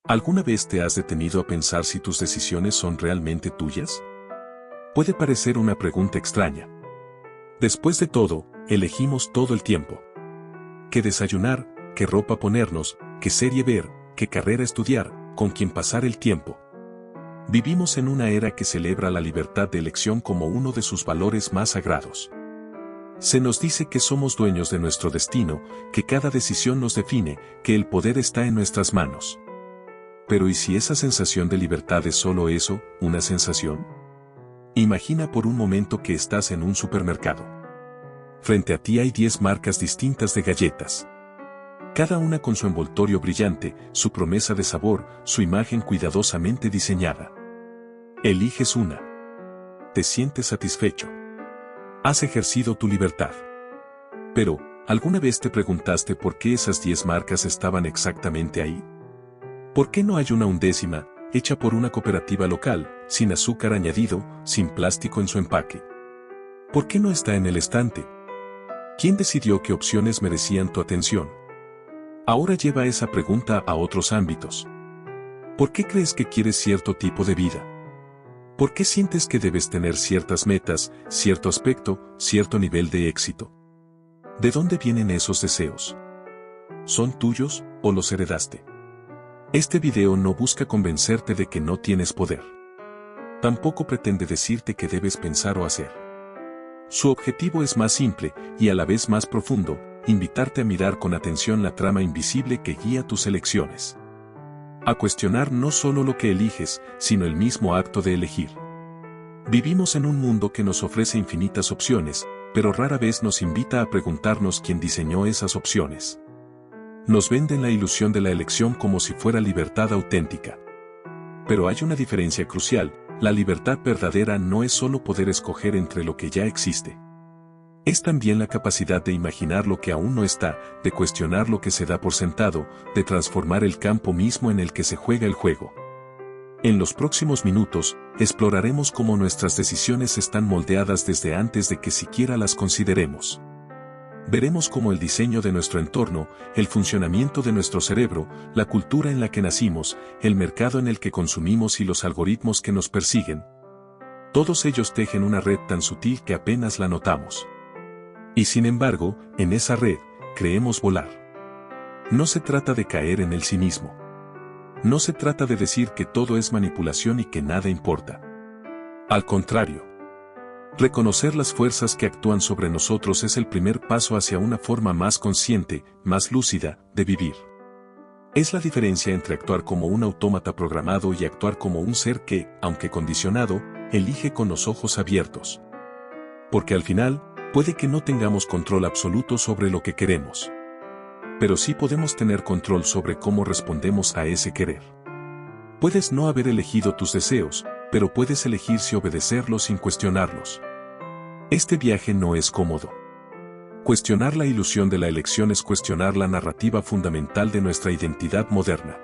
¿Alguna vez te has detenido a pensar si tus decisiones son realmente tuyas? Puede parecer una pregunta extraña. Después de todo, elegimos todo el tiempo. ¿Qué desayunar? ¿Qué ropa ponernos? ¿Qué serie ver? ¿Qué carrera estudiar? ¿Con quién pasar el tiempo? Vivimos en una era que celebra la libertad de elección como uno de sus valores más sagrados. Se nos dice que somos dueños de nuestro destino, que cada decisión nos define, que el poder está en nuestras manos. Pero ¿y si esa sensación de libertad es solo eso, una sensación? Imagina por un momento que estás en un supermercado. Frente a ti hay 10 marcas distintas de galletas. Cada una con su envoltorio brillante, su promesa de sabor, su imagen cuidadosamente diseñada. Eliges una. Te sientes satisfecho. Has ejercido tu libertad. Pero, ¿alguna vez te preguntaste por qué esas 10 marcas estaban exactamente ahí? ¿Por qué no hay una undécima, hecha por una cooperativa local, sin azúcar añadido, sin plástico en su empaque? ¿Por qué no está en el estante? ¿Quién decidió qué opciones merecían tu atención? Ahora lleva esa pregunta a otros ámbitos. ¿Por qué crees que quieres cierto tipo de vida? ¿Por qué sientes que debes tener ciertas metas, cierto aspecto, cierto nivel de éxito? ¿De dónde vienen esos deseos? ¿Son tuyos o los heredaste? Este video no busca convencerte de que no tienes poder. Tampoco pretende decirte qué debes pensar o hacer. Su objetivo es más simple, y a la vez más profundo, invitarte a mirar con atención la trama invisible que guía tus elecciones. A cuestionar no solo lo que eliges, sino el mismo acto de elegir. Vivimos en un mundo que nos ofrece infinitas opciones, pero rara vez nos invita a preguntarnos quién diseñó esas opciones. Nos venden la ilusión de la elección como si fuera libertad auténtica. Pero hay una diferencia crucial: la libertad verdadera no es solo poder escoger entre lo que ya existe. Es también la capacidad de imaginar lo que aún no está, de cuestionar lo que se da por sentado, de transformar el campo mismo en el que se juega el juego. En los próximos minutos, exploraremos cómo nuestras decisiones están moldeadas desde antes de que siquiera las consideremos. Veremos cómo el diseño de nuestro entorno, el funcionamiento de nuestro cerebro, la cultura en la que nacimos, el mercado en el que consumimos y los algoritmos que nos persiguen, todos ellos tejen una red tan sutil que apenas la notamos. Y sin embargo, en esa red, creemos volar. No se trata de caer en el cinismo. No se trata de decir que todo es manipulación y que nada importa. Al contrario. Reconocer las fuerzas que actúan sobre nosotros es el primer paso hacia una forma más consciente, más lúcida, de vivir. Es la diferencia entre actuar como un autómata programado y actuar como un ser que, aunque condicionado, elige con los ojos abiertos. Porque al final, puede que no tengamos control absoluto sobre lo que queremos. Pero sí podemos tener control sobre cómo respondemos a ese querer. Puedes no haber elegido tus deseos, pero puedes elegir si obedecerlos sin cuestionarlos. Este viaje no es cómodo. Cuestionar la ilusión de la elección es cuestionar la narrativa fundamental de nuestra identidad moderna.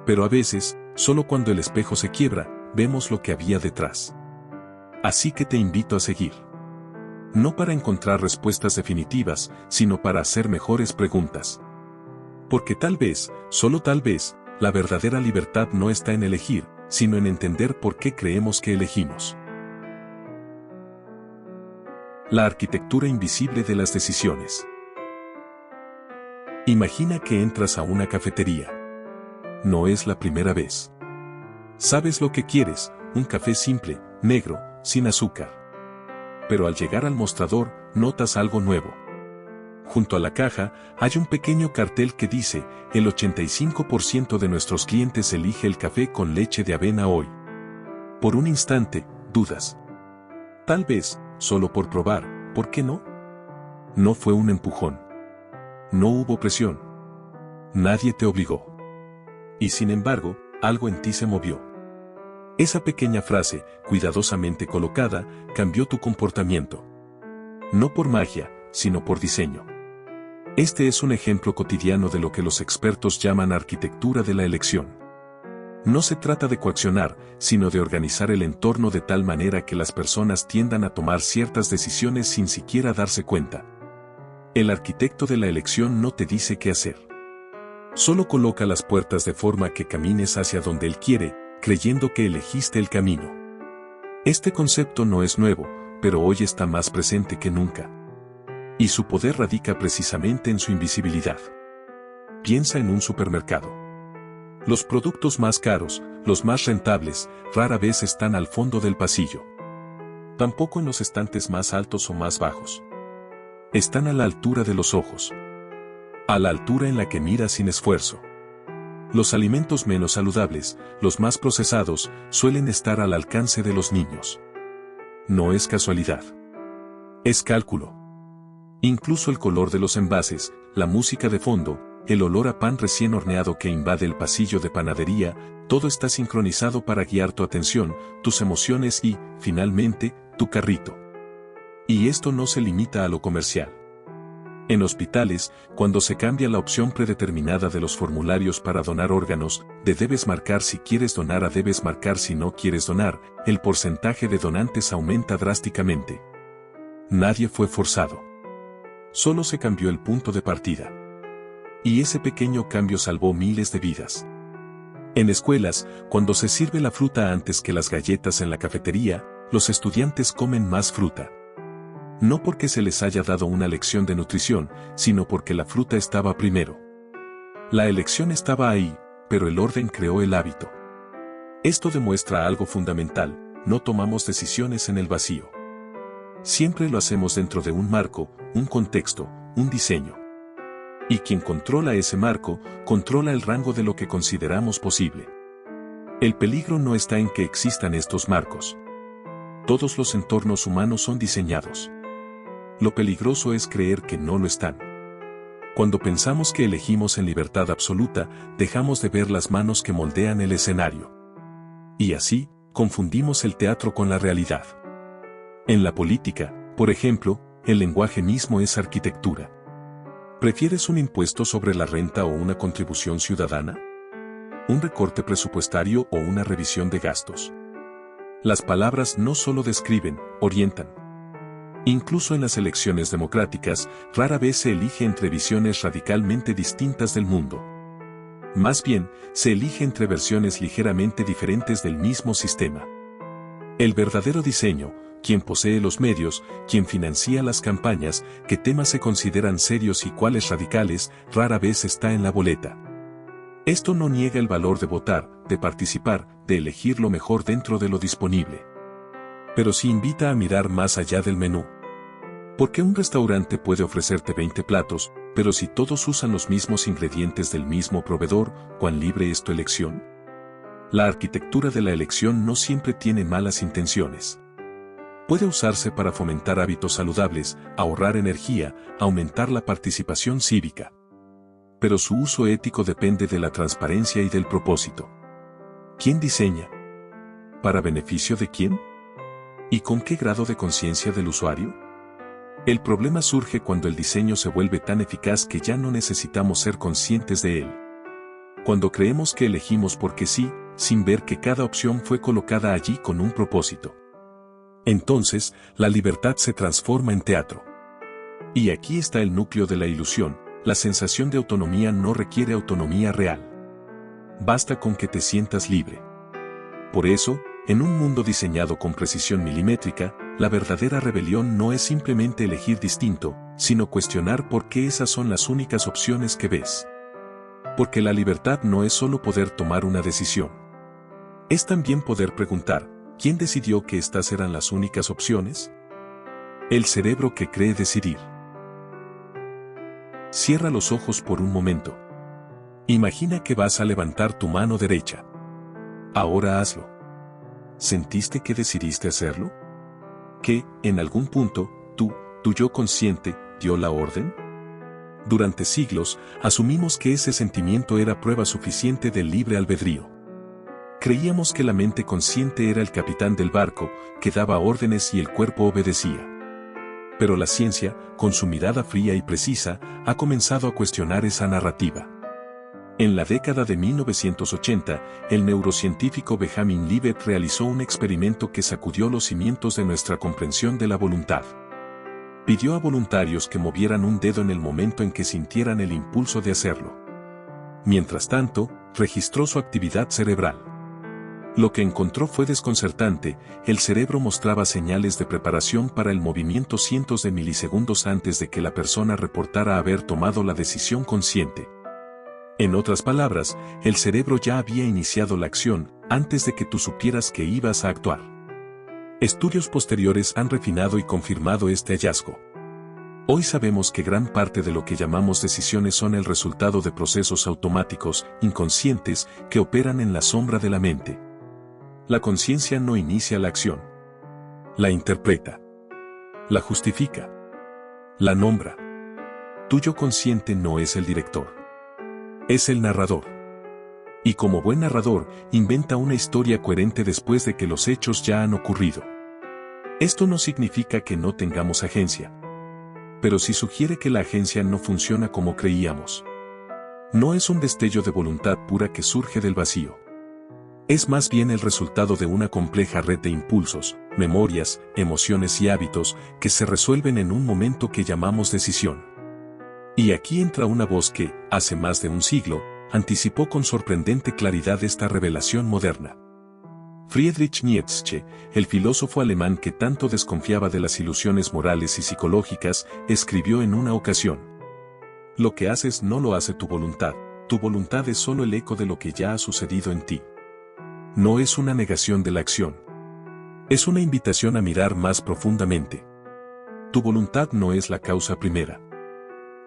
Pero a veces, solo cuando el espejo se quiebra, vemos lo que había detrás. Así que te invito a seguir. No para encontrar respuestas definitivas, sino para hacer mejores preguntas. Porque tal vez, solo tal vez, la verdadera libertad no está en elegir, sino en entender por qué creemos que elegimos. La arquitectura invisible de las decisiones. Imagina que entras a una cafetería. No es la primera vez. Sabes lo que quieres: un café simple, negro, sin azúcar. Pero al llegar al mostrador, notas algo nuevo. Junto a la caja, hay un pequeño cartel que dice: el 85% de nuestros clientes elige el café con leche de avena hoy. Por un instante, dudas. Tal vez, solo por probar, ¿por qué no? No fue un empujón. No hubo presión. Nadie te obligó. Y sin embargo, algo en ti se movió. Esa pequeña frase, cuidadosamente colocada, cambió tu comportamiento. No por magia, sino por diseño. Este es un ejemplo cotidiano de lo que los expertos llaman arquitectura de la elección. No se trata de coaccionar, sino de organizar el entorno de tal manera que las personas tiendan a tomar ciertas decisiones sin siquiera darse cuenta. El arquitecto de la elección no te dice qué hacer. Solo coloca las puertas de forma que camines hacia donde Él quiere, creyendo que elegiste el camino. Este concepto no es nuevo, pero hoy está más presente que nunca. Y su poder radica precisamente en su invisibilidad. Piensa en un supermercado. Los productos más caros, los más rentables, rara vez están al fondo del pasillo. Tampoco en los estantes más altos o más bajos. Están a la altura de los ojos. A la altura en la que miras sin esfuerzo. Los alimentos menos saludables, los más procesados, suelen estar al alcance de los niños. No es casualidad. Es cálculo. Incluso el color de los envases, la música de fondo, el olor a pan recién horneado que invade el pasillo de panadería, todo está sincronizado para guiar tu atención, tus emociones y, finalmente, tu carrito. Y esto no se limita a lo comercial. En hospitales, cuando se cambia la opción predeterminada de los formularios para donar órganos, de debes marcar si quieres donar a debes marcar si no quieres donar, el porcentaje de donantes aumenta drásticamente. Nadie fue forzado. Solo se cambió el punto de partida. Y ese pequeño cambio salvó miles de vidas. En escuelas, cuando se sirve la fruta antes que las galletas en la cafetería, los estudiantes comen más fruta. No porque se les haya dado una lección de nutrición, sino porque la fruta estaba primero. La elección estaba ahí, pero el orden creó el hábito. Esto demuestra algo fundamental: no tomamos decisiones en el vacío. Siempre lo hacemos dentro de un marco, un contexto, un diseño. Y quien controla ese marco, controla el rango de lo que consideramos posible. El peligro no está en que existan estos marcos. Todos los entornos humanos son diseñados. Lo peligroso es creer que no lo están. Cuando pensamos que elegimos en libertad absoluta, dejamos de ver las manos que moldean el escenario. Y así, confundimos el teatro con la realidad. En la política, por ejemplo, el lenguaje mismo es arquitectura. ¿Prefieres un impuesto sobre la renta o una contribución ciudadana? ¿Un recorte presupuestario o una revisión de gastos? Las palabras no solo describen, orientan. Incluso en las elecciones democráticas, rara vez se elige entre visiones radicalmente distintas del mundo. Más bien, se elige entre versiones ligeramente diferentes del mismo sistema. El verdadero diseño, quien posee los medios, quien financia las campañas, qué temas se consideran serios y cuáles radicales, rara vez está en la boleta. Esto no niega el valor de votar, de participar, de elegir lo mejor dentro de lo disponible. Pero sí invita a mirar más allá del menú. ¿Por qué un restaurante puede ofrecerte 20 platos, pero si todos usan los mismos ingredientes del mismo proveedor, cuán libre es tu elección? La arquitectura de la elección no siempre tiene malas intenciones. Puede usarse para fomentar hábitos saludables, ahorrar energía, aumentar la participación cívica. Pero su uso ético depende de la transparencia y del propósito. ¿Quién diseña? ¿Para beneficio de quién? ¿Y con qué grado de conciencia del usuario? El problema surge cuando el diseño se vuelve tan eficaz que ya no necesitamos ser conscientes de él. Cuando creemos que elegimos porque sí, sin ver que cada opción fue colocada allí con un propósito. Entonces, la libertad se transforma en teatro. Y aquí está el núcleo de la ilusión: la sensación de autonomía no requiere autonomía real. Basta con que te sientas libre. Por eso, en un mundo diseñado con precisión milimétrica, la verdadera rebelión no es simplemente elegir distinto, sino cuestionar por qué esas son las únicas opciones que ves. Porque la libertad no es solo poder tomar una decisión. Es también poder preguntar: ¿quién decidió que estas eran las únicas opciones? El cerebro que cree decidir. Cierra los ojos por un momento. Imagina que vas a levantar tu mano derecha. Ahora hazlo. ¿Sentiste que decidiste hacerlo? ¿Que, en algún punto, tu yo consciente, dio la orden? Durante siglos, asumimos que ese sentimiento era prueba suficiente del libre albedrío. Creíamos que la mente consciente era el capitán del barco, que daba órdenes y el cuerpo obedecía. Pero la ciencia, con su mirada fría y precisa, ha comenzado a cuestionar esa narrativa. En la década de 1980, el neurocientífico Benjamin Libet realizó un experimento que sacudió los cimientos de nuestra comprensión de la voluntad. Pidió a voluntarios que movieran un dedo en el momento en que sintieran el impulso de hacerlo. Mientras tanto, registró su actividad cerebral. Lo que encontró fue desconcertante, el cerebro mostraba señales de preparación para el movimiento cientos de milisegundos antes de que la persona reportara haber tomado la decisión consciente. En otras palabras, el cerebro ya había iniciado la acción, antes de que tú supieras que ibas a actuar. Estudios posteriores han refinado y confirmado este hallazgo. Hoy sabemos que gran parte de lo que llamamos decisiones son el resultado de procesos automáticos, inconscientes, que operan en la sombra de la mente. La conciencia no inicia la acción. La interpreta. La justifica. La nombra. Tu yo consciente no es el director. Es el narrador. Y como buen narrador, inventa una historia coherente después de que los hechos ya han ocurrido. Esto no significa que no tengamos agencia. Pero sí sugiere que la agencia no funciona como creíamos. No es un destello de voluntad pura que surge del vacío. Es más bien el resultado de una compleja red de impulsos, memorias, emociones y hábitos que se resuelven en un momento que llamamos decisión. Y aquí entra una voz que, hace más de un siglo, anticipó con sorprendente claridad esta revelación moderna. Friedrich Nietzsche, el filósofo alemán que tanto desconfiaba de las ilusiones morales y psicológicas, escribió en una ocasión: lo que haces no lo hace tu voluntad es solo el eco de lo que ya ha sucedido en ti. No es una negación de la acción. Es una invitación a mirar más profundamente. Tu voluntad no es la causa primera.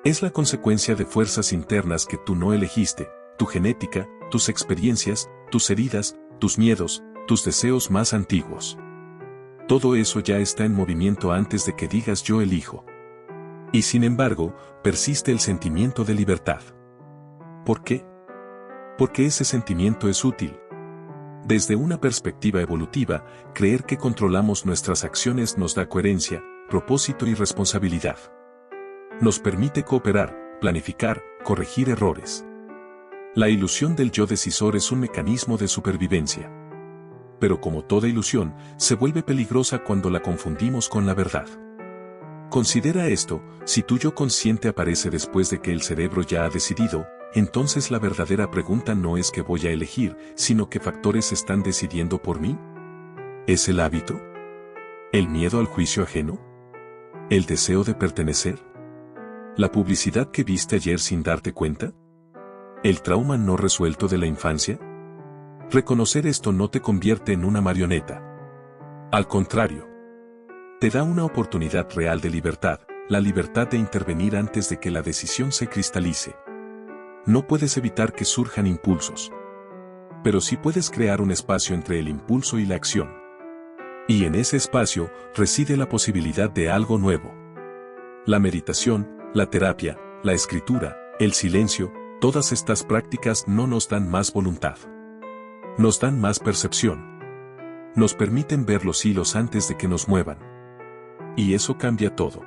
Es la consecuencia de fuerzas internas que tú no elegiste, tu genética, tus experiencias, tus heridas, tus miedos, tus deseos más antiguos. Todo eso ya está en movimiento antes de que digas yo elijo. Y sin embargo, persiste el sentimiento de libertad. ¿Por qué? Porque ese sentimiento es útil. Desde una perspectiva evolutiva, creer que controlamos nuestras acciones nos da coherencia, propósito y responsabilidad. Nos permite cooperar, planificar, corregir errores. La ilusión del yo decisor es un mecanismo de supervivencia. Pero como toda ilusión, se vuelve peligrosa cuando la confundimos con la verdad. Considera esto: si tu yo consciente aparece después de que el cerebro ya ha decidido, entonces la verdadera pregunta no es qué voy a elegir, sino qué factores están decidiendo por mí. ¿Es el hábito? ¿El miedo al juicio ajeno? ¿El deseo de pertenecer? ¿La publicidad que viste ayer sin darte cuenta? ¿El trauma no resuelto de la infancia? Reconocer esto no te convierte en una marioneta. Al contrario, te da una oportunidad real de libertad, la libertad de intervenir antes de que la decisión se cristalice. No puedes evitar que surjan impulsos. Pero sí puedes crear un espacio entre el impulso y la acción. Y en ese espacio reside la posibilidad de algo nuevo. La meditación, la terapia, la escritura, el silencio, todas estas prácticas no nos dan más voluntad. Nos dan más percepción. Nos permiten ver los hilos antes de que nos muevan. Y eso cambia todo.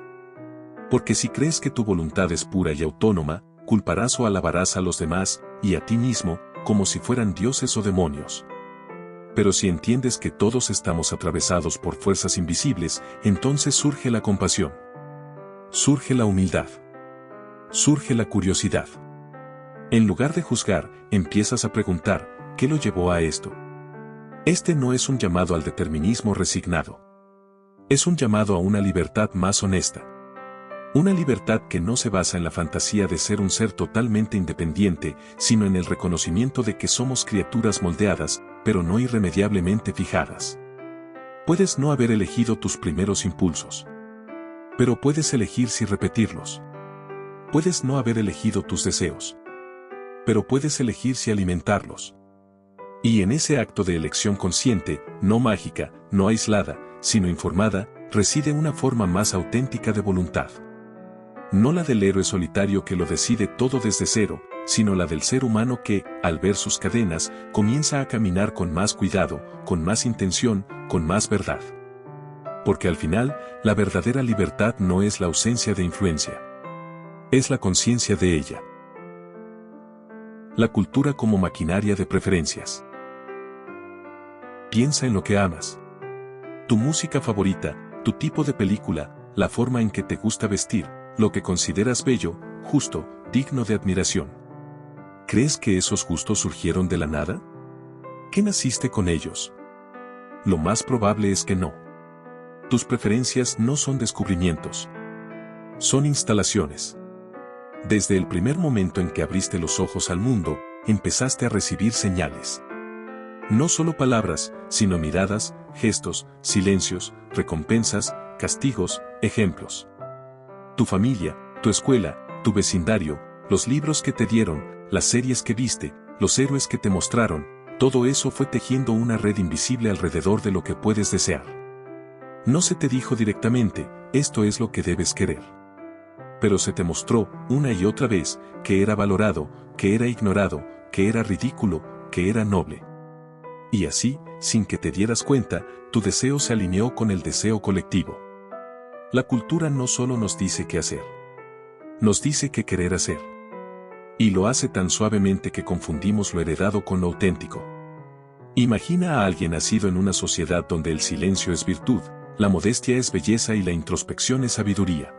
Porque si crees que tu voluntad es pura y autónoma, culparás o alabarás a los demás, y a ti mismo, como si fueran dioses o demonios. Pero si entiendes que todos estamos atravesados por fuerzas invisibles, entonces surge la compasión. Surge la humildad. Surge la curiosidad. En lugar de juzgar, empiezas a preguntar: ¿qué lo llevó a esto? Este no es un llamado al determinismo resignado. Es un llamado a una libertad más honesta. Una libertad que no se basa en la fantasía de ser un ser totalmente independiente, sino en el reconocimiento de que somos criaturas moldeadas, pero no irremediablemente fijadas. Puedes no haber elegido tus primeros impulsos. Pero puedes elegir si repetirlos. Puedes no haber elegido tus deseos. Pero puedes elegir si alimentarlos. Y en ese acto de elección consciente, no mágica, no aislada, sino informada, reside una forma más auténtica de voluntad. No la del héroe solitario que lo decide todo desde cero, sino la del ser humano que, al ver sus cadenas, comienza a caminar con más cuidado, con más intención, con más verdad. Porque al final, la verdadera libertad no es la ausencia de influencia. Es la conciencia de ella. La cultura como maquinaria de preferencias. Piensa en lo que amas. Tu música favorita, tu tipo de película, la forma en que te gusta vestir, lo que consideras bello, justo, digno de admiración. ¿Crees que esos gustos surgieron de la nada? ¿Qué naciste con ellos? Lo más probable es que no. Tus preferencias no son descubrimientos. Son instalaciones. Desde el primer momento en que abriste los ojos al mundo, empezaste a recibir señales. No solo palabras, sino miradas, gestos, silencios, recompensas, castigos, ejemplos. Tu familia, tu escuela, tu vecindario, los libros que te dieron, las series que viste, los héroes que te mostraron, todo eso fue tejiendo una red invisible alrededor de lo que puedes desear. No se te dijo directamente, esto es lo que debes querer. Pero se te mostró, una y otra vez, que era valorado, que era ignorado, que era ridículo, que era noble. Y así, sin que te dieras cuenta, tu deseo se alineó con el deseo colectivo. La cultura no solo nos dice qué hacer. Nos dice qué querer hacer. Y lo hace tan suavemente que confundimos lo heredado con lo auténtico. Imagina a alguien nacido en una sociedad donde el silencio es virtud, la modestia es belleza y la introspección es sabiduría.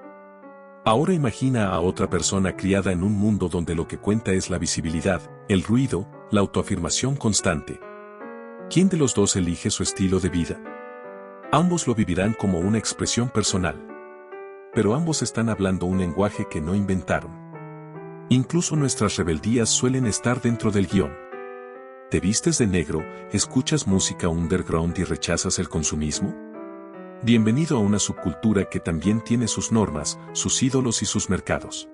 Ahora imagina a otra persona criada en un mundo donde lo que cuenta es la visibilidad, el ruido, la autoafirmación constante. ¿Quién de los dos elige su estilo de vida? Ambos lo vivirán como una expresión personal. Pero ambos están hablando un lenguaje que no inventaron. Incluso nuestras rebeldías suelen estar dentro del guión. ¿Te vistes de negro, escuchas música underground y rechazas el consumismo? Bienvenido a una subcultura que también tiene sus normas, sus ídolos y sus mercados.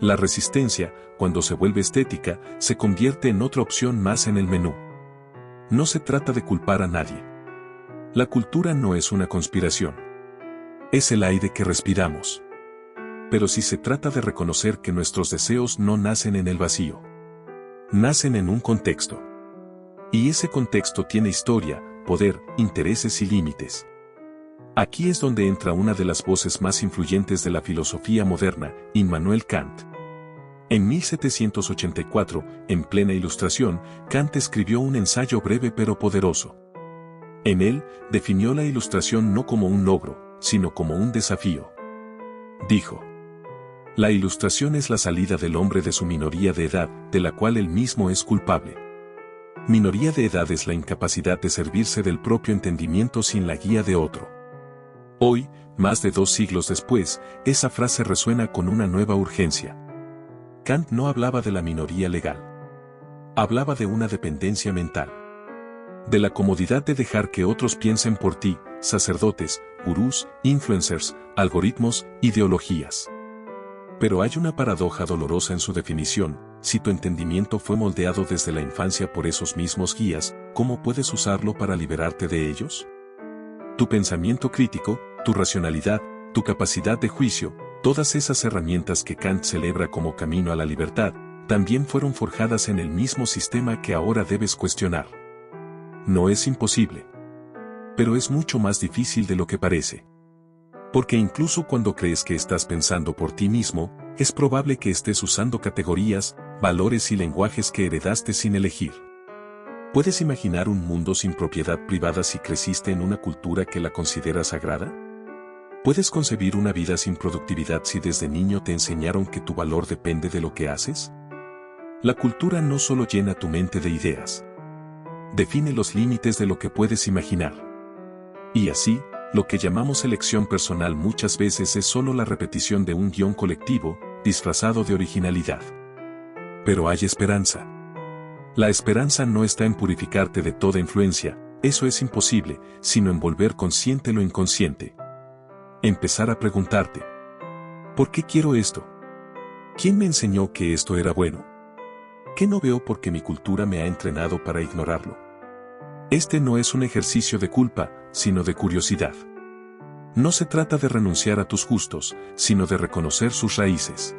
La resistencia, cuando se vuelve estética, se convierte en otra opción más en el menú. No se trata de culpar a nadie. La cultura no es una conspiración. Es el aire que respiramos. Pero sí se trata de reconocer que nuestros deseos no nacen en el vacío. Nacen en un contexto. Y ese contexto tiene historia, poder, intereses y límites. Aquí es donde entra una de las voces más influyentes de la filosofía moderna, Immanuel Kant. En 1784, en plena Ilustración, Kant escribió un ensayo breve pero poderoso. En él, definió la Ilustración no como un logro, sino como un desafío. Dijo: la Ilustración es la salida del hombre de su minoría de edad, de la cual él mismo es culpable. Minoría de edad es la incapacidad de servirse del propio entendimiento sin la guía de otro. Hoy, más de 2 siglos después, esa frase resuena con una nueva urgencia. Kant no hablaba de la minoría legal. Hablaba de una dependencia mental. De la comodidad de dejar que otros piensen por ti, sacerdotes, gurús, influencers, algoritmos, ideologías. Pero hay una paradoja dolorosa en su definición: si tu entendimiento fue moldeado desde la infancia por esos mismos guías, ¿cómo puedes usarlo para liberarte de ellos? Tu pensamiento crítico, tu racionalidad, tu capacidad de juicio, todas esas herramientas que Kant celebra como camino a la libertad, también fueron forjadas en el mismo sistema que ahora debes cuestionar. No es imposible. Pero es mucho más difícil de lo que parece. Porque incluso cuando crees que estás pensando por ti mismo, es probable que estés usando categorías, valores y lenguajes que heredaste sin elegir. ¿Puedes imaginar un mundo sin propiedad privada si creciste en una cultura que la considera sagrada? ¿Puedes concebir una vida sin productividad si desde niño te enseñaron que tu valor depende de lo que haces? La cultura no solo llena tu mente de ideas. Define los límites de lo que puedes imaginar. Y así, lo que llamamos elección personal muchas veces es solo la repetición de un guión colectivo, disfrazado de originalidad. Pero hay esperanza. La esperanza no está en purificarte de toda influencia, eso es imposible, sino en volver consciente lo inconsciente. Empezar a preguntarte: ¿por qué quiero esto? ¿Quién me enseñó que esto era bueno? ¿Qué no veo porque mi cultura me ha entrenado para ignorarlo? Este no es un ejercicio de culpa, sino de curiosidad. No se trata de renunciar a tus gustos, sino de reconocer sus raíces.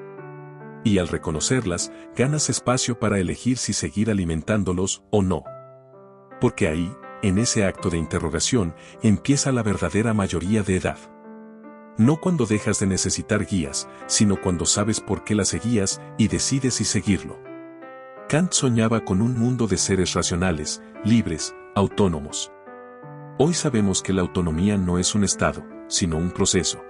Y al reconocerlas, ganas espacio para elegir si seguir alimentándolos o no. Porque ahí, en ese acto de interrogación, empieza la verdadera mayoría de edad. No cuando dejas de necesitar guías, sino cuando sabes por qué las seguías y decides si seguirlo. Kant soñaba con un mundo de seres racionales, libres, autónomos. Hoy sabemos que la autonomía no es un estado, sino un proceso.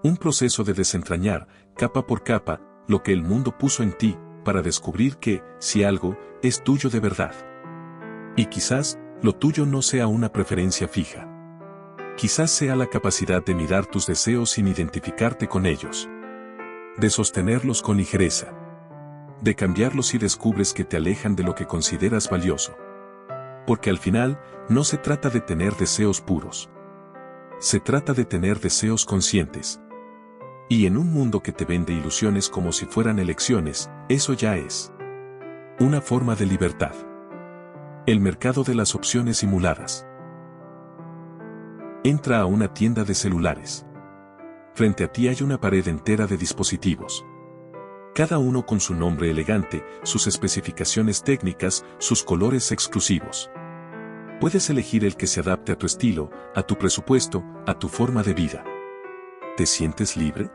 Un proceso de desentrañar, capa por capa, lo que el mundo puso en ti, para descubrir que, si algo, es tuyo de verdad. Y quizás, lo tuyo no sea una preferencia fija. Quizás sea la capacidad de mirar tus deseos sin identificarte con ellos. De sostenerlos con ligereza. De cambiarlos si descubres que te alejan de lo que consideras valioso. Porque al final, no se trata de tener deseos puros. Se trata de tener deseos conscientes. Y en un mundo que te vende ilusiones como si fueran elecciones, eso ya es una forma de libertad. El mercado de las opciones simuladas. Entra a una tienda de celulares. Frente a ti hay una pared entera de dispositivos. Cada uno con su nombre elegante, sus especificaciones técnicas, sus colores exclusivos. Puedes elegir el que se adapte a tu estilo, a tu presupuesto, a tu forma de vida. ¿Te sientes libre?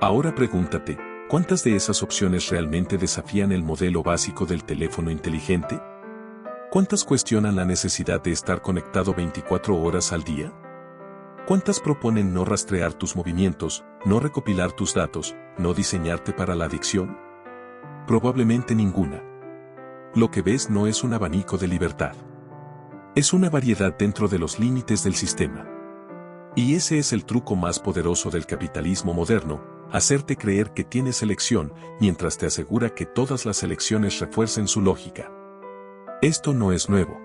Ahora pregúntate, ¿cuántas de esas opciones realmente desafían el modelo básico del teléfono inteligente? ¿Cuántas cuestionan la necesidad de estar conectado 24 horas al día? ¿Cuántas proponen no rastrear tus movimientos, no recopilar tus datos, no diseñarte para la adicción? Probablemente ninguna. Lo que ves no es un abanico de libertad. Es una variedad dentro de los límites del sistema. Y ese es el truco más poderoso del capitalismo moderno, hacerte creer que tienes elección, mientras te asegura que todas las elecciones refuercen su lógica. Esto no es nuevo.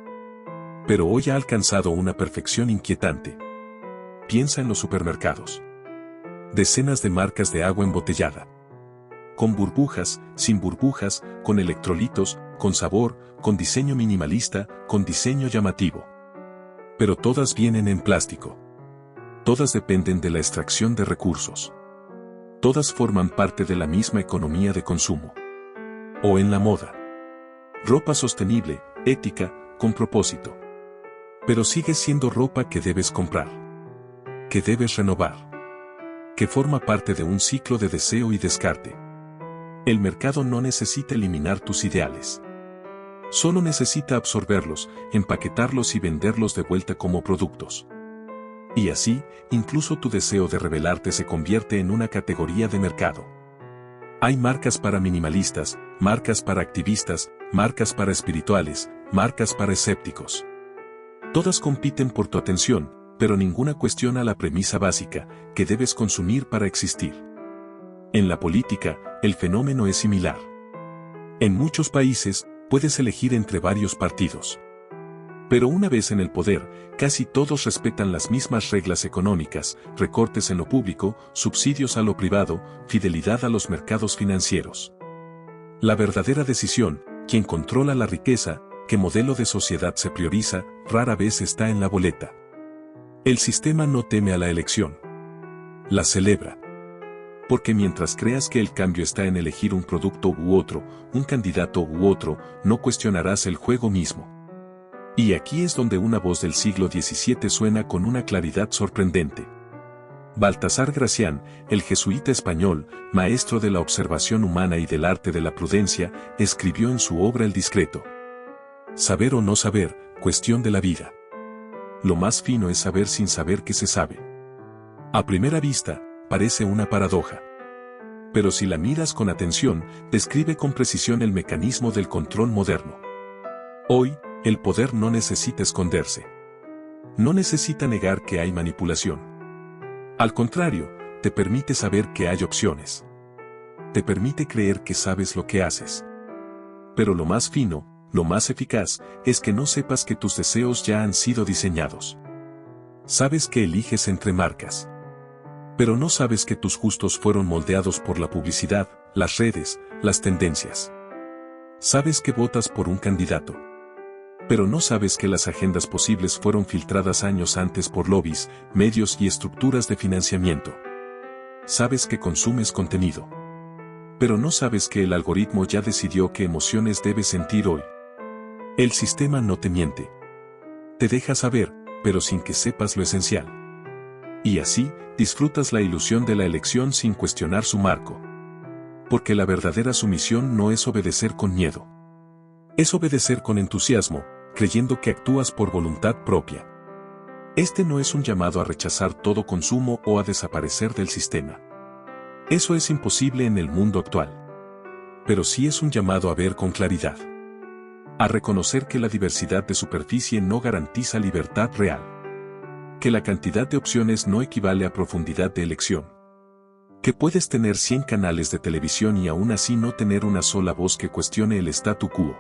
Pero hoy ha alcanzado una perfección inquietante. Piensa en los supermercados. Decenas de marcas de agua embotellada. Con burbujas, sin burbujas, con electrolitos, con sabor, con diseño minimalista, con diseño llamativo. Pero todas vienen en plástico. Todas dependen de la extracción de recursos. Todas forman parte de la misma economía de consumo. O en la moda. Ropa sostenible, ética, con propósito. Pero sigue siendo ropa que debes comprar. Que debes renovar. Que forma parte de un ciclo de deseo y descarte. El mercado no necesita eliminar tus ideales. Solo necesita absorberlos, empaquetarlos y venderlos de vuelta como productos. Y así, incluso tu deseo de rebelarte se convierte en una categoría de mercado. Hay marcas para minimalistas, marcas para activistas, marcas para espirituales, marcas para escépticos. Todas compiten por tu atención, pero ninguna cuestiona la premisa básica, que debes consumir para existir. En la política, el fenómeno es similar. En muchos países, puedes elegir entre varios partidos. Pero una vez en el poder, casi todos respetan las mismas reglas económicas, recortes en lo público, subsidios a lo privado, fidelidad a los mercados financieros. La verdadera decisión, quién controla la riqueza, qué modelo de sociedad se prioriza, rara vez está en la boleta. El sistema no teme a la elección. La celebra. Porque mientras creas que el cambio está en elegir un producto u otro, un candidato u otro, no cuestionarás el juego mismo. Y aquí es donde una voz del siglo XVII suena con una claridad sorprendente. Baltasar Gracián, el jesuita español, maestro de la observación humana y del arte de la prudencia, escribió en su obra El Discreto. Saber o no saber, cuestión de la vida. Lo más fino es saber sin saber que se sabe. A primera vista, parece una paradoja. Pero si la miras con atención, describe con precisión el mecanismo del control moderno. Hoy, el poder no necesita esconderse. No necesita negar que hay manipulación. Al contrario, te permite saber que hay opciones. Te permite creer que sabes lo que haces. Pero lo más fino, lo más eficaz, es que no sepas que tus deseos ya han sido diseñados. Sabes que eliges entre marcas. Pero no sabes que tus gustos fueron moldeados por la publicidad, las redes, las tendencias. Sabes que votas por un candidato. Pero no sabes que las agendas posibles fueron filtradas años antes por lobbies, medios y estructuras de financiamiento. Sabes que consumes contenido. Pero no sabes que el algoritmo ya decidió qué emociones debes sentir hoy. El sistema no te miente. Te deja saber, pero sin que sepas lo esencial. Y así, disfrutas la ilusión de la elección sin cuestionar su marco. Porque la verdadera sumisión no es obedecer con miedo. Es obedecer con entusiasmo, creyendo que actúas por voluntad propia. Este no es un llamado a rechazar todo consumo o a desaparecer del sistema. Eso es imposible en el mundo actual. Pero sí es un llamado a ver con claridad. A reconocer que la diversidad de superficie no garantiza libertad real. Que la cantidad de opciones no equivale a profundidad de elección. Que puedes tener 100 canales de televisión y aún así no tener una sola voz que cuestione el statu quo.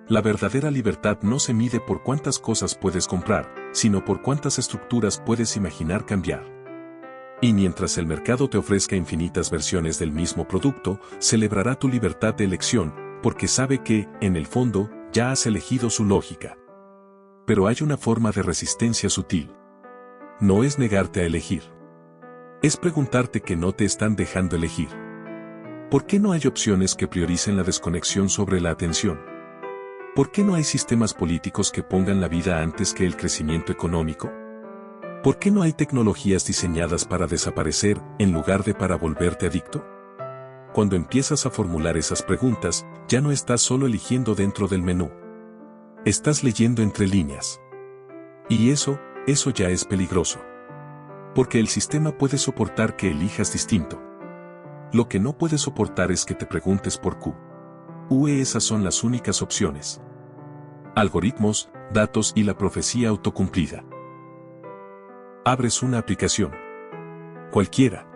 La verdadera libertad no se mide por cuántas cosas puedes comprar, sino por cuántas estructuras puedes imaginar cambiar. Y mientras el mercado te ofrezca infinitas versiones del mismo producto, celebrará tu libertad de elección, porque sabe que, en el fondo, ya has elegido su lógica. Pero hay una forma de resistencia sutil. No es negarte a elegir. Es preguntarte que no te están dejando elegir. ¿Por qué no hay opciones que prioricen la desconexión sobre la atención? ¿Por qué no hay sistemas políticos que pongan la vida antes que el crecimiento económico? ¿Por qué no hay tecnologías diseñadas para desaparecer en lugar de para volverte adicto? Cuando empiezas a formular esas preguntas, ya no estás solo eligiendo dentro del menú. Estás leyendo entre líneas. Y eso ya es peligroso. Porque el sistema puede soportar que elijas distinto. Lo que no puede soportar es que te preguntes por Q. Esas son las únicas opciones. Algoritmos, datos y la profecía autocumplida. Abres una aplicación. Cualquiera.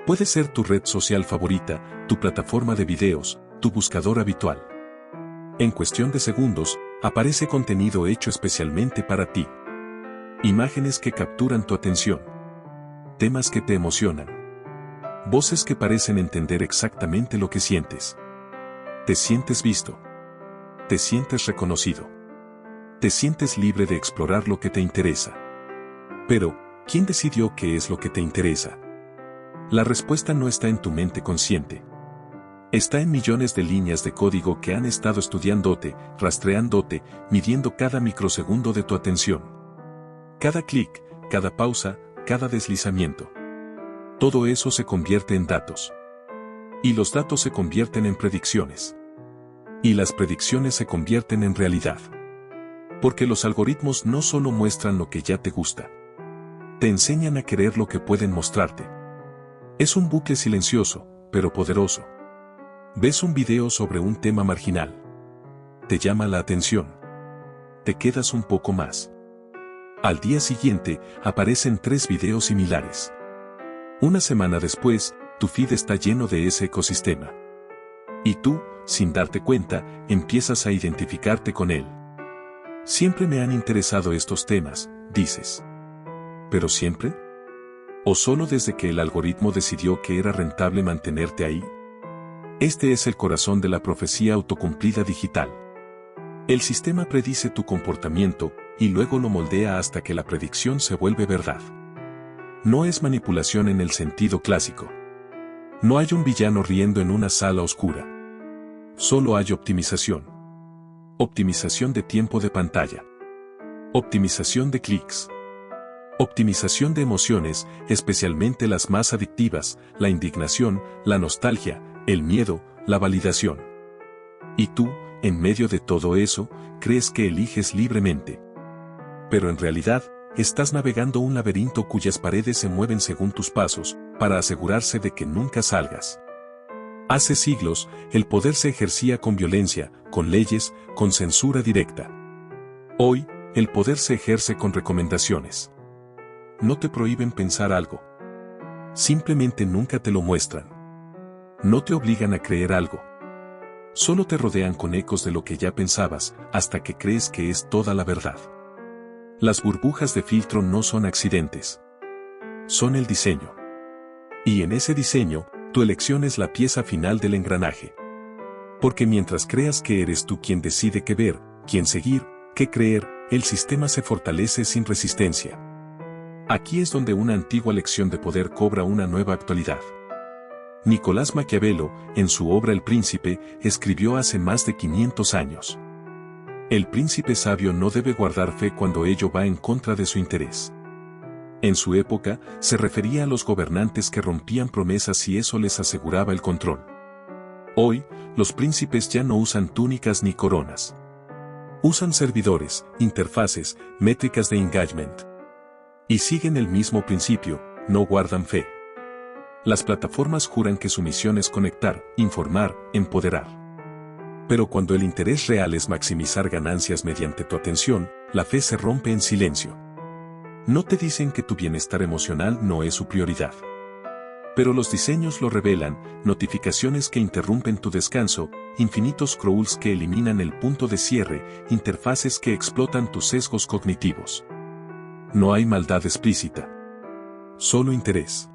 Puede ser tu red social favorita, tu plataforma de videos, tu buscador habitual. En cuestión de segundos, aparece contenido hecho especialmente para ti. Imágenes que capturan tu atención. Temas que te emocionan. Voces que parecen entender exactamente lo que sientes. Te sientes visto. Te sientes reconocido. Te sientes libre de explorar lo que te interesa. Pero, ¿quién decidió qué es lo que te interesa? La respuesta no está en tu mente consciente. Está en millones de líneas de código que han estado estudiándote, rastreándote, midiendo cada microsegundo de tu atención. Cada clic, cada pausa, cada deslizamiento. Todo eso se convierte en datos. Y los datos se convierten en predicciones. Y las predicciones se convierten en realidad. Porque los algoritmos no solo muestran lo que ya te gusta. Te enseñan a querer lo que pueden mostrarte. Es un bucle silencioso, pero poderoso. Ves un video sobre un tema marginal. Te llama la atención. Te quedas un poco más. Al día siguiente, aparecen 3 videos similares. Una semana después, tu feed está lleno de ese ecosistema. Y tú, sin darte cuenta, empiezas a identificarte con él. Siempre me han interesado estos temas, dices. ¿Pero siempre? ¿O solo desde que el algoritmo decidió que era rentable mantenerte ahí? Este es el corazón de la profecía autocumplida digital. El sistema predice tu comportamiento, y luego lo moldea hasta que la predicción se vuelve verdad. No es manipulación en el sentido clásico. No hay un villano riendo en una sala oscura. Solo hay optimización. Optimización de tiempo de pantalla. Optimización de clics. Optimización de emociones, especialmente las más adictivas, la indignación, la nostalgia, el miedo, la validación. Y tú, en medio de todo eso, crees que eliges libremente. Pero en realidad, estás navegando un laberinto cuyas paredes se mueven según tus pasos, para asegurarse de que nunca salgas. Hace siglos, el poder se ejercía con violencia, con leyes, con censura directa. Hoy, el poder se ejerce con recomendaciones. No te prohíben pensar algo. Simplemente nunca te lo muestran. No te obligan a creer algo. Solo te rodean con ecos de lo que ya pensabas, hasta que crees que es toda la verdad. Las burbujas de filtro no son accidentes. Son el diseño. Y en ese diseño, tu elección es la pieza final del engranaje. Porque mientras creas que eres tú quien decide qué ver, quién seguir, qué creer, el sistema se fortalece sin resistencia. Aquí es donde una antigua lección de poder cobra una nueva actualidad. Nicolás Maquiavelo, en su obra El Príncipe, escribió hace más de 500 años. El príncipe sabio no debe guardar fe cuando ello va en contra de su interés. En su época, se refería a los gobernantes que rompían promesas y eso les aseguraba el control. Hoy, los príncipes ya no usan túnicas ni coronas. Usan servidores, interfaces, métricas de engagement. Y siguen el mismo principio, no guardan fe. Las plataformas juran que su misión es conectar, informar, empoderar. Pero cuando el interés real es maximizar ganancias mediante tu atención, la fe se rompe en silencio. No te dicen que tu bienestar emocional no es su prioridad. Pero los diseños lo revelan, notificaciones que interrumpen tu descanso, infinitos crawls que eliminan el punto de cierre, interfaces que explotan tus sesgos cognitivos. No hay maldad explícita. Solo interés.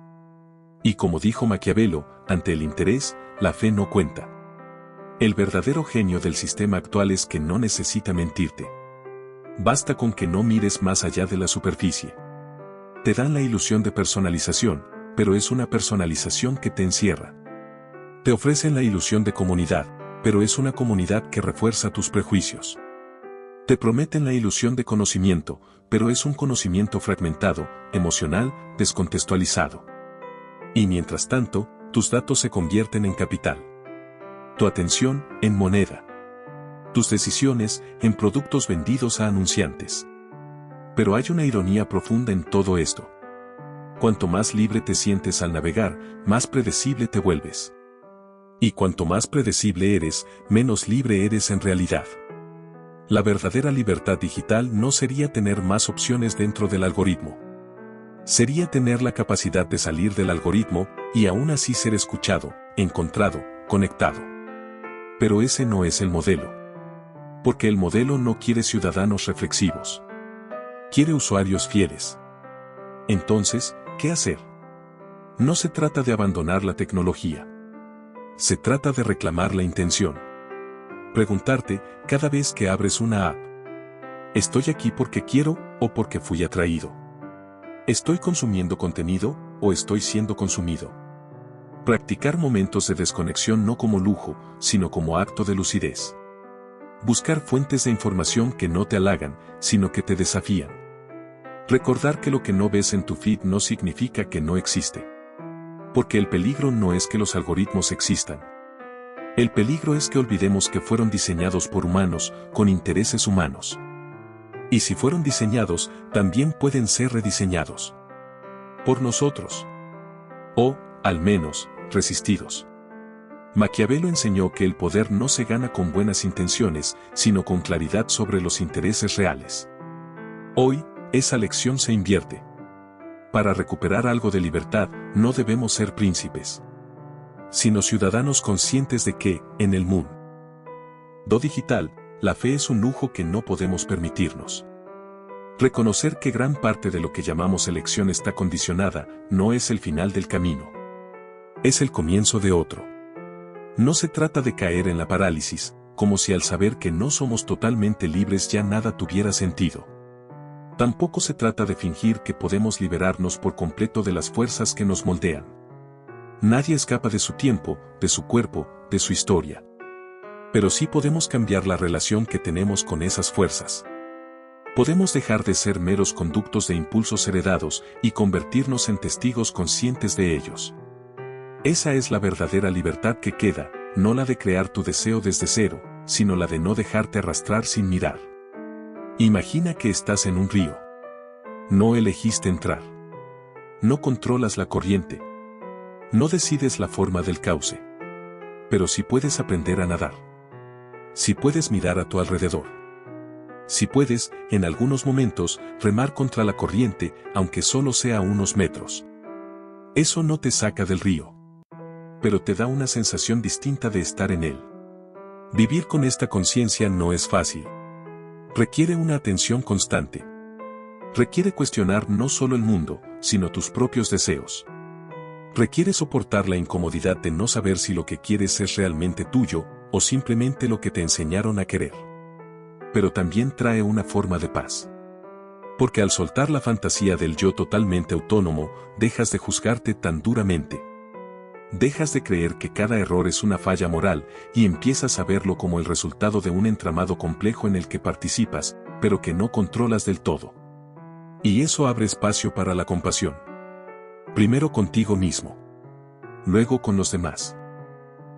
Y como dijo Maquiavelo, ante el interés, la fe no cuenta. El verdadero genio del sistema actual es que no necesita mentirte. Basta con que no mires más allá de la superficie. Te dan la ilusión de personalización, pero es una personalización que te encierra. Te ofrecen la ilusión de comunidad, pero es una comunidad que refuerza tus prejuicios. Te prometen la ilusión de conocimiento, pero es un conocimiento fragmentado, emocional, descontextualizado. Y mientras tanto, tus datos se convierten en capital. Tu atención, en moneda. Tus decisiones, en productos vendidos a anunciantes. Pero hay una ironía profunda en todo esto. Cuanto más libre te sientes al navegar, más predecible te vuelves. Y cuanto más predecible eres, menos libre eres en realidad. La verdadera libertad digital no sería tener más opciones dentro del algoritmo. Sería tener la capacidad de salir del algoritmo y aún así ser escuchado, encontrado, conectado. Pero ese no es el modelo. Porque el modelo no quiere ciudadanos reflexivos. Quiere usuarios fieles. Entonces, ¿qué hacer? No se trata de abandonar la tecnología. Se trata de reclamar la intención. Preguntarte, cada vez que abres una app, ¿estoy aquí porque quiero o porque fui atraído? ¿Estoy consumiendo contenido o estoy siendo consumido? Practicar momentos de desconexión no como lujo, sino como acto de lucidez. Buscar fuentes de información que no te halagan, sino que te desafían. Recordar que lo que no ves en tu feed no significa que no existe. Porque el peligro no es que los algoritmos existan. El peligro es que olvidemos que fueron diseñados por humanos, con intereses humanos. Y si fueron diseñados, también pueden ser rediseñados. Por nosotros. O, al menos, resistidos. Maquiavelo enseñó que el poder no se gana con buenas intenciones, sino con claridad sobre los intereses reales. Hoy, esa lección se invierte. Para recuperar algo de libertad, no debemos ser príncipes, sino ciudadanos conscientes de que, en el mundo digital, la fe es un lujo que no podemos permitirnos. Reconocer que gran parte de lo que llamamos elección está condicionada, no es el final del camino. Es el comienzo de otro. No se trata de caer en la parálisis, como si al saber que no somos totalmente libres ya nada tuviera sentido. Tampoco se trata de fingir que podemos liberarnos por completo de las fuerzas que nos moldean. Nadie escapa de su tiempo, de su cuerpo, de su historia. Pero sí podemos cambiar la relación que tenemos con esas fuerzas. Podemos dejar de ser meros conductos de impulsos heredados y convertirnos en testigos conscientes de ellos. Esa es la verdadera libertad que queda, no la de crear tu deseo desde cero, sino la de no dejarte arrastrar sin mirar. Imagina que estás en un río. No elegiste entrar. No controlas la corriente. No decides la forma del cauce. Pero sí puedes aprender a nadar. Sí puedes mirar a tu alrededor. Sí puedes, en algunos momentos, remar contra la corriente, aunque solo sea unos metros. Eso no te saca del río. Pero te da una sensación distinta de estar en él. Vivir con esta conciencia no es fácil. Requiere una atención constante. Requiere cuestionar no solo el mundo, sino tus propios deseos. Requiere soportar la incomodidad de no saber si lo que quieres es realmente tuyo, o simplemente lo que te enseñaron a querer. Pero también trae una forma de paz. Porque al soltar la fantasía del yo totalmente autónomo, dejas de juzgarte tan duramente. Dejas de creer que cada error es una falla moral y empiezas a verlo como el resultado de un entramado complejo en el que participas, pero que no controlas del todo. Y eso abre espacio para la compasión. Primero contigo mismo. Luego con los demás.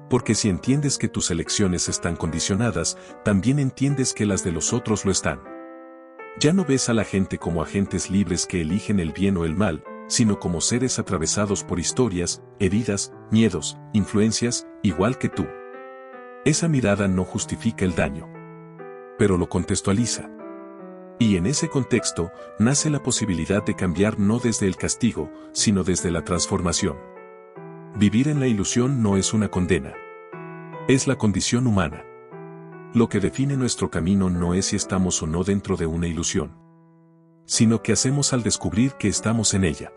Porque si entiendes que tus elecciones están condicionadas, también entiendes que las de los otros lo están. Ya no ves a la gente como agentes libres que eligen el bien o el mal, sino como seres atravesados por historias, heridas, miedos, influencias, igual que tú. Esa mirada no justifica el daño, pero lo contextualiza. Y en ese contexto, nace la posibilidad de cambiar no desde el castigo, sino desde la transformación. Vivir en la ilusión no es una condena. Es la condición humana. Lo que define nuestro camino no es si estamos o no dentro de una ilusión, sino qué hacemos al descubrir que estamos en ella.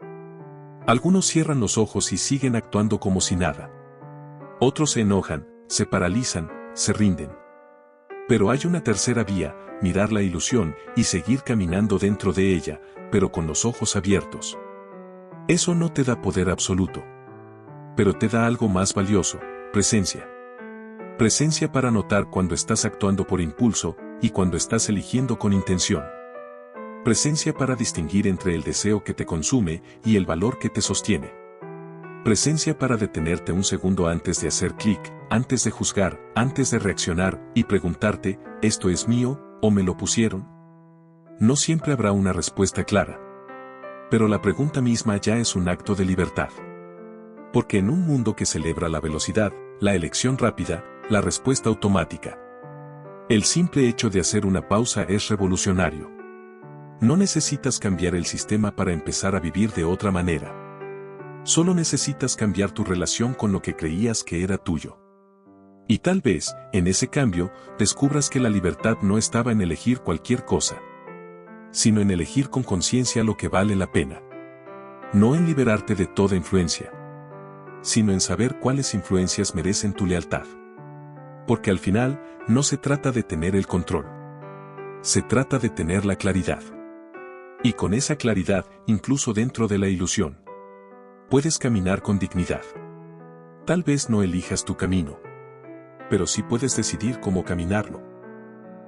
Algunos cierran los ojos y siguen actuando como si nada. Otros se enojan, se paralizan, se rinden. Pero hay una tercera vía, mirar la ilusión y seguir caminando dentro de ella, pero con los ojos abiertos. Eso no te da poder absoluto, pero te da algo más valioso, presencia. Presencia para notar cuando estás actuando por impulso y cuando estás eligiendo con intención. Presencia para distinguir entre el deseo que te consume y el valor que te sostiene. Presencia para detenerte un segundo antes de hacer clic, antes de juzgar, antes de reaccionar y preguntarte, ¿esto es mío o me lo pusieron? No siempre habrá una respuesta clara. Pero la pregunta misma ya es un acto de libertad. Porque en un mundo que celebra la velocidad, la elección rápida, la respuesta automática, el simple hecho de hacer una pausa es revolucionario. No necesitas cambiar el sistema para empezar a vivir de otra manera. Solo necesitas cambiar tu relación con lo que creías que era tuyo. Y tal vez, en ese cambio, descubras que la libertad no estaba en elegir cualquier cosa, sino en elegir con conciencia lo que vale la pena. No en liberarte de toda influencia, sino en saber cuáles influencias merecen tu lealtad. Porque al final, no se trata de tener el control. Se trata de tener la claridad. Y con esa claridad, incluso dentro de la ilusión, puedes caminar con dignidad. Tal vez no elijas tu camino, pero sí puedes decidir cómo caminarlo.